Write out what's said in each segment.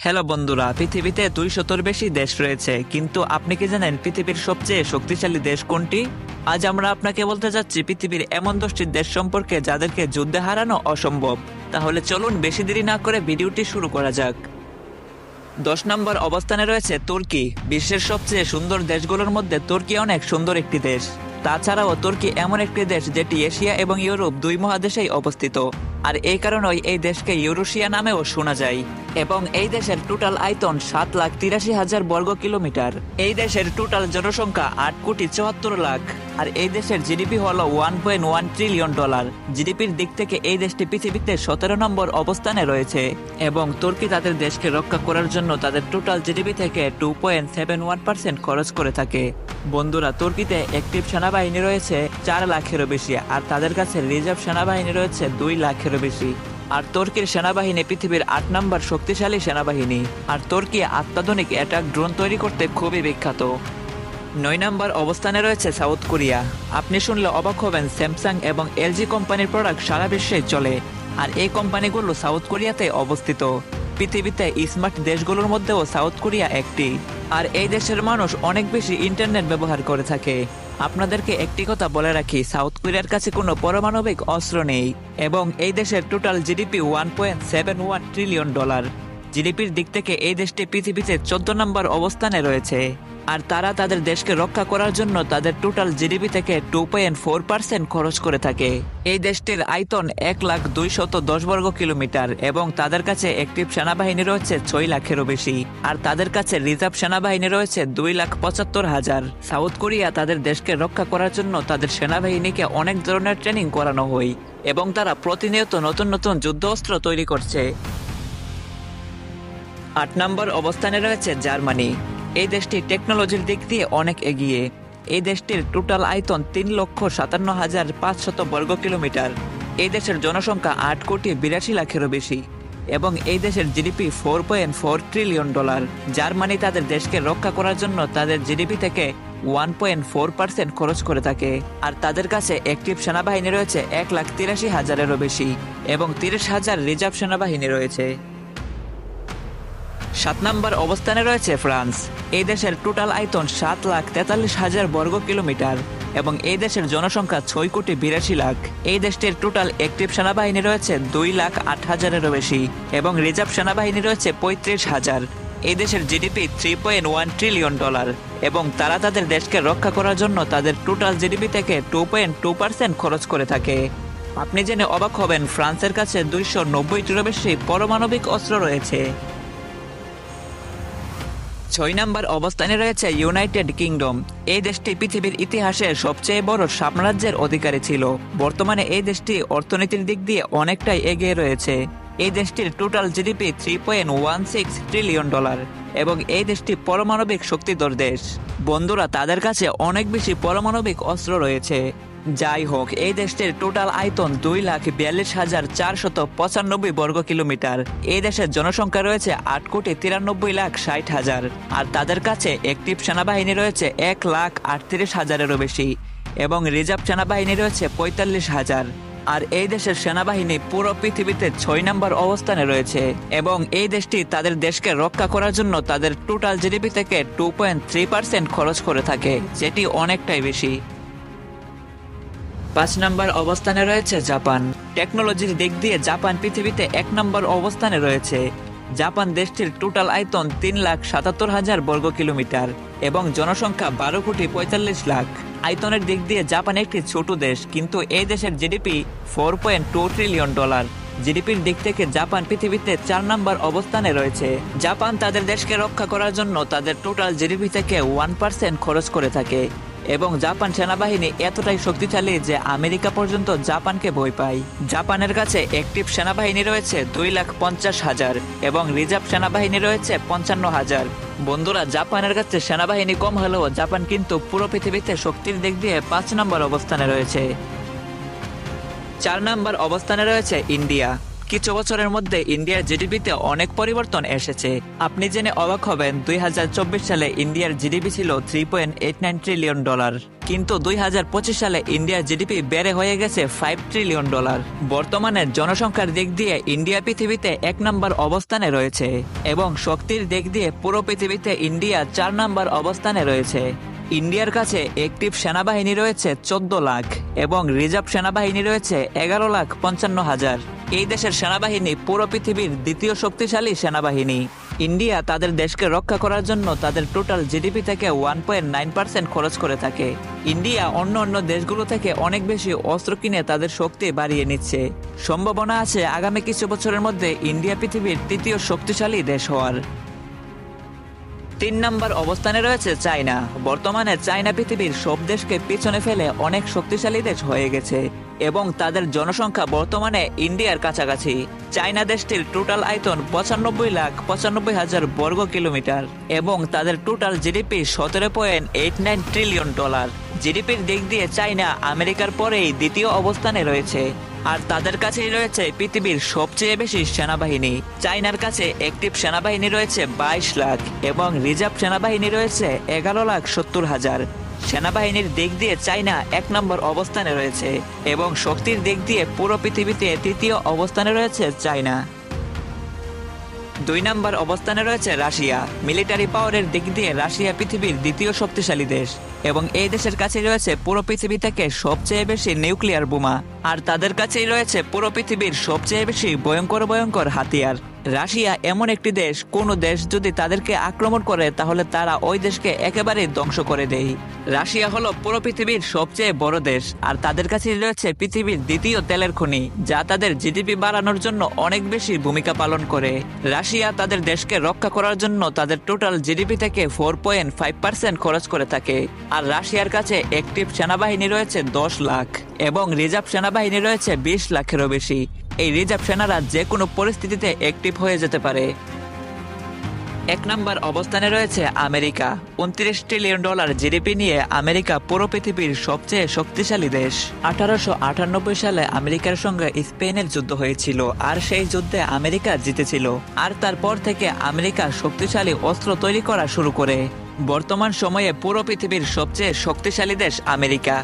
Hello বন্ধুরা, পৃথিবীতে 200-র বেশি দেশ রয়েছে, কিন্তু আপনি কি জানেন পৃথিবীর সবচেয়ে শক্তিশালী দেশ কোনটি? আজ আমরা আপনাকে বলতে যাচ্ছি পৃথিবীর এমন 10টি দেশ সম্পর্কে যাদেরকে যুদ্ধে হারানো অসম্ভব। তাহলে চলুন বেশি দেরি না করে ভিডিওটি শুরু করা যাক। 10 নম্বর অবস্থানে রয়েছে তুর্কি। বিশ্বের সবচেয়ে সুন্দর দেশগুলোর মধ্যে তুর্কি অনেক সুন্দর একটি দেশ। তাছাড়াও তুর্কি এমন একটি দেশ যেটি এশিয়া এবং ইউরোপ দুই মহাদেশেই অবস্থিত, আর এই কারণেই এই দেশকে ইউরোশিয়া নামেও শোনা যায়। এবং এই দেশের টোটাল আয়তন 7,83,000 বর্গ কিলোমিটার। এই দেশের টোটাল জনসংখ্যা 8,74,00,000, আর এই দেশের জিডিপি হলো $1.1 ট্রিলিয়ন। জিডিপির দিক থেকে এই দেশটি পৃথিবীতে 17 নম্বর অবস্থানে রয়েছে, এবং তুর্কি তাদের দেশকে রক্ষা করার জন্য তাদের টোটাল জিডিপি থেকে 2.71% খরচ করে থাকে। বন্ধুরা, তুর্কিতে অ্যাক্টিভ সেনাবাহিনী রয়েছে 4 লাখেরও বেশি, আর তাদের কাছে রিজার্ভ সেনাবাহিনী রয়েছে 2 লাখেরও বেশি। আর তুর্কির সেনাবাহিনী পৃথিবীর 8 নম্বর শক্তিশালী সেনাবাহিনী। আর তুর্কি অত্যাধুনিক অ্যাটাক ড্রোন তৈরি করতে খুবই বিখ্যাত। 9 নম্বর অবস্থানে রয়েছে সাউথ কোরিয়া। আপনি শুনলে অবাক হবেন, স্যামসাং এবং এলজি কোম্পানির প্রোডাক্ট সারা বিশ্বে চলে, আর এই কোম্পানিগুলো সাউথ কোরিয়াতে অবস্থিত। পৃথিবীতে স্মার্ট দেশগুলোর মধ্যেও সাউথ কোরিয়া একটি। আর এই দেশের মানুষ অনেক বেশি ইন্টারনেট ব্যবহার করে থাকে। আপনাদেরকে একটি কথা বলে রাখি, সাউথ কোরিয়ার কাছে কোনো পারমাণবিক অস্ত্র নেই, এবং এই দেশের টোটাল জিডিপি $1.71 ট্রিলিয়ন। জিডিপির দিক থেকে এই দেশটি পৃথিবীতে 14 নম্বর অবস্থানে রয়েছে। আর তারা তাদের দেশকে রক্ষা করার জন্য তাদের টোটাল জিডিপি থেকে 2.4% খরচ করে থাকে। এই দেশটির আয়তন 1,210 বর্গ কিলোমিটার, এবং তাদের কাছে অ্যাক্টিভ সেনাবাহিনী রয়েছে 6 লাখেরও বেশি, আর তাদের কাছে রিজার্ভ সেনাবাহিনী রয়েছে 2,75,000। সাউথ কোরিয়া তাদের দেশকে রক্ষা করার জন্য তাদের সেনাবাহিনীকে অনেক ধরনের ট্রেনিং করানো হয়, এবং তারা প্রতিনিয়ত নতুন নতুন যুদ্ধ অস্ত্র তৈরি করছে। 8 নম্বর অবস্থানে রয়েছে জার্মানি। এই দেশটি টেকনোলজির দিক দিয়ে অনেক এগিয়ে। এই দেশটির টোটাল আয়তন 3,57,500 বর্গ কিলোমিটার। এই দেশের জনসংখ্যা 8,82,00,000-এরও বেশি, এবং এই দেশের জিডিপি $4.4 ট্রিলিয়ন। জার্মানি তাদের দেশকে রক্ষা করার জন্য তাদের জিডিপি থেকে 1.4% খরচ করে থাকে, আর তাদের কাছে অ্যাক্টিভ সেনাবাহিনী রয়েছে 1,83,000-এরও বেশি, এবং 30,000 রিজার্ভ সেনাবাহিনী রয়েছে। 7 নম্বর অবস্থানে রয়েছে ফ্রান্স। এই দেশের টোটাল আয়তন 7,43,000 বর্গ কিলোমিটার, এবং এই দেশের জনসংখ্যা 6,82,00,000। এই দেশটির টোটাল অ্যাক্টিভ সেনাবাহিনী রয়েছে 2,08,000-এরও বেশি, এবং রিজার্ভ সেনাবাহিনী রয়েছে 35,000। এই দেশের জিডিপি $3.1 ট্রিলিয়ন, এবং তারা তাদের দেশকে রক্ষা করার জন্য তাদের টোটাল জিডিপি থেকে 2.2% খরচ করে থাকে। আপনি জেনে অবাক হবেন, ফ্রান্সের কাছে 290-টিরও বেশি পারমাণবিক অস্ত্র রয়েছে। 6 নম্বর অবস্থানে রয়েছে ইউনাইটেড কিংডম। এই দেশটি পৃথিবীর ইতিহাসে সবচেয়ে বড় সাম্রাজ্যের অধিকারী ছিল। বর্তমানে এই দেশটি অর্থনীতির দিক দিয়ে অনেকটাই এগিয়ে রয়েছে। এই দেশটির টোটাল জিডিপি $3.16 ট্রিলিয়ন, এবং এই দেশটি পারমাণবিক শক্তিধর দেশ। বন্ধুরা, তাদের কাছে অনেক বেশি পারমাণবিক অস্ত্র রয়েছে। যাই হোক, এই দেশটির টোটাল আয়তন 2,42,495 বর্গ কিলোমিটার। এই দেশের জনসংখ্যা রয়েছে 8,93,60,000, আর তাদের কাছে অ্যাক্টিভ সেনাবাহিনী রয়েছে 1,38,000-এরও বেশি, এবং রিজার্ভ সেনাবাহিনী রয়েছে 45,000। আর এই দেশের সেনাবাহিনী পুরো পৃথিবীতে 6 নম্বর অবস্থানে রয়েছে, এবং এই দেশটি তাদের দেশকে রক্ষা করার জন্য তাদের টোটাল জিডিপি থেকে 2.3% খরচ করে থাকে, যেটি অনেকটাই বেশি। 5 নম্বর অবস্থানে রয়েছে জাপান। টেকনোলজির দিক দিয়ে জাপান পৃথিবীতে 1 নম্বর অবস্থানে রয়েছে। জাপান দেশটির টোটাল আয়তন 3,77,000 বর্গ কিলোমিটার, এবং জনসংখ্যা 12,45,00,000। আয়তনের দিক দিয়ে জাপান একটি ছোট দেশ, কিন্তু এই দেশের জিডিপি $4.2 ট্রিলিয়ন। জিডিপির দিক থেকে জাপান পৃথিবীতে 4 নম্বর অবস্থানে রয়েছে। জাপান তাদের দেশকে রক্ষা করার জন্য তাদের টোটাল জিডিপি থেকে 1% খরচ করে থাকে, এবং জাপান সেনাবাহিনী এতটাই শক্তিশালী যে আমেরিকা পর্যন্ত জাপানকে ভয় পায়। জাপানের কাছে অ্যাক্টিভ সেনাবাহিনী রয়েছে 2,50,000, এবং রিজার্ভ সেনাবাহিনী রয়েছে 55,000। বন্ধুরা, জাপানের কাছে সেনাবাহিনী কম হলেও জাপান কিন্তু পুরো পৃথিবীতে শক্তির দিক দিয়ে 5 নম্বর অবস্থানে রয়েছে। 4 নম্বর অবস্থানে রয়েছে ইন্ডিয়া। কিছু বছরের মধ্যে ইন্ডিয়ার জিডিপিতে অনেক পরিবর্তন এসেছে। আপনি জেনে অবাক হবেন 2024 সালে ইন্ডিয়ার জিডিপি ছিল $3.89 ট্রিলিয়ন, কিন্তু 2025 সালে ইন্ডিয়ার জিডিপি বেড়ে হয়ে গেছে $5 ট্রিলিয়ন। বর্তমানে জনসংখ্যার দিক দিয়ে ইন্ডিয়া পৃথিবীতে 1 নম্বর অবস্থানে রয়েছে এবং শক্তির দিক দিয়ে পুরো পৃথিবীতে ইন্ডিয়া 4 নম্বর অবস্থানে রয়েছে। ইন্ডিয়ার কাছে অ্যাক্টিভ সেনাবাহিনী রয়েছে 14 লাখ এবং রিজার্ভ সেনাবাহিনী রয়েছে 11,55,000। এই দেশের সেনাবাহিনী পুরো পৃথিবীর দ্বিতীয় শক্তিশালী সেনাবাহিনী। ইন্ডিয়া তাদের দেশকে রক্ষা করার জন্য তাদের টোটাল জিডিপি থেকে 1.9% খরচ করে থাকে। ইন্ডিয়া অন্য দেশগুলো থেকে অনেক বেশি অস্ত্র কিনে তাদের শক্তি বাড়িয়ে নিচ্ছে। সম্ভাবনা আছে আগামী কিছু বছরের মধ্যে ইন্ডিয়া পৃথিবীর তৃতীয় শক্তিশালী দেশ হওয়ার। 3 নম্বর অবস্থানে রয়েছে চায়না। বর্তমানে চায়না পৃথিবীর সব দেশকে পিছনে ফেলে অনেক শক্তিশালী দেশ হয়ে গেছে এবং তাদের জনসংখ্যা বর্তমানে ইন্ডিয়ার কাছাকাছি। চায়না দেশটির টোটাল আয়তন 95,95,000 বর্গ কিলোমিটার এবং তাদের টোটাল জিডিপি $17.89 ট্রিলিয়ন। জিডিপির দিক দিয়ে চায়না আমেরিকার পরেই দ্বিতীয় অবস্থানে রয়েছে আর তাদের কাছেই রয়েছে পৃথিবীর সবচেয়ে বেশি সেনাবাহিনী। চায়নার কাছে অ্যাক্টিভ সেনাবাহিনী রয়েছে 22 লাখ এবং রিজার্ভ সেনাবাহিনী রয়েছে 11,70,000। সেনাবাহিনীর দিক দিয়ে চায়না 1 নম্বর অবস্থানে রয়েছে এবং শক্তির দিক দিয়ে পুরো পৃথিবীতে তৃতীয় অবস্থানে রয়েছে চায়না। 2 নম্বর অবস্থানে রয়েছে রাশিয়া। মিলিটারি পাওয়ারের দিক দিয়ে রাশিয়া পৃথিবীর দ্বিতীয় শক্তিশালী দেশ এবং এই দেশের কাছে রয়েছে পুরো পৃথিবী থেকে সবচেয়ে বেশি নিউক্লিয়ার বোমা আর তাদের কাছেই রয়েছে পুরো পৃথিবীর সবচেয়ে বেশি ভয়ঙ্কর হাতিয়ার। রাশিয়া এমন একটি দেশ, কোনো দেশ যদি তাদেরকে আক্রমণ করে তাহলে তারা ওই দেশকে একেবারে ধ্বংস করে দেয়। রাশিয়া হলো পুরো পৃথিবীর সবচেয়ে বড় দেশ আর তাদের কাছে রয়েছে পৃথিবীর দ্বিতীয় তেলের খনি, যা তাদের জিডিপি বাড়ানোর জন্য অনেক বেশি ভূমিকা পালন করে। রাশিয়া তাদের দেশকে রক্ষা করার জন্য তাদের টোটাল জিডিপি থেকে 4.5% খরচ করে থাকে আর রাশিয়ার কাছে অ্যাক্টিভ সেনাবাহিনী রয়েছে 10 লাখ এবং রিজার্ভ সেনাবাহিনী রয়েছে 20 লাখেরও বেশি। এই রিজার্ভ সেনারা যে কোনো পরিস্থিতিতে অ্যাক্টিভ হয়ে যেতে পারে। 1 নম্বর অবস্থানে রয়েছে আমেরিকা। $29 ট্রিলিয়ন জিডিপি নিয়ে আমেরিকা পুরো পৃথিবীর সবচেয়ে শক্তিশালী দেশ। 1898 সালে আমেরিকার সঙ্গে স্পেনের যুদ্ধ হয়েছিল আর সেই যুদ্ধে আমেরিকা জিতেছিল আর তারপর থেকে আমেরিকা শক্তিশালী অস্ত্র তৈরি করা শুরু করে। বর্তমান সময়ে পুরো পৃথিবীর সবচেয়ে শক্তিশালী দেশ আমেরিকা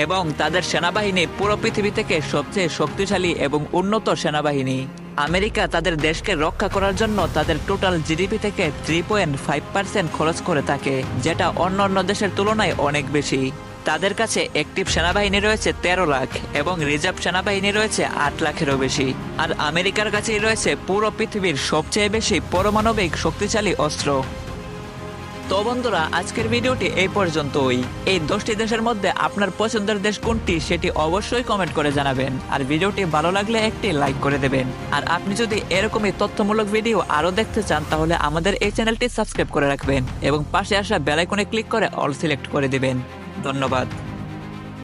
এবং তাদের সেনাবাহিনী পুরো পৃথিবী থেকে সবচেয়ে শক্তিশালী এবং উন্নত সেনাবাহিনী। আমেরিকা তাদের দেশকে রক্ষা করার জন্য তাদের টোটাল জিডিপি থেকে 3.5% খরচ করে থাকে, যেটা অন্য দেশের তুলনায় অনেক বেশি। তাদের কাছে অ্যাক্টিভ সেনাবাহিনী রয়েছে 13 লাখ এবং রিজার্ভ সেনাবাহিনী রয়েছে 8 লাখেরও বেশি। আর আমেরিকার কাছেই রয়েছে পুরো পৃথিবীর সবচেয়ে বেশি পারমাণবিক শক্তিশালী অস্ত্র। তো বন্ধুরা, আজকের ভিডিওটি এই পর্যন্তই। এই 10টি দেশের মধ্যে আপনার পছন্দের দেশ কোনটি সেটি অবশ্যই কমেন্ট করে জানাবেন আর ভিডিওটি ভালো লাগলে একটি লাইক করে দেবেন। আর আপনি যদি এরকমই তথ্যমূলক ভিডিও আরো দেখতে চান তাহলে আমাদের এই চ্যানেলটি সাবস্ক্রাইব করে রাখবেন এবং পাশে আসা বেল আইকনে ক্লিক করে অল সিলেক্ট করে দিবেন। ধন্যবাদ।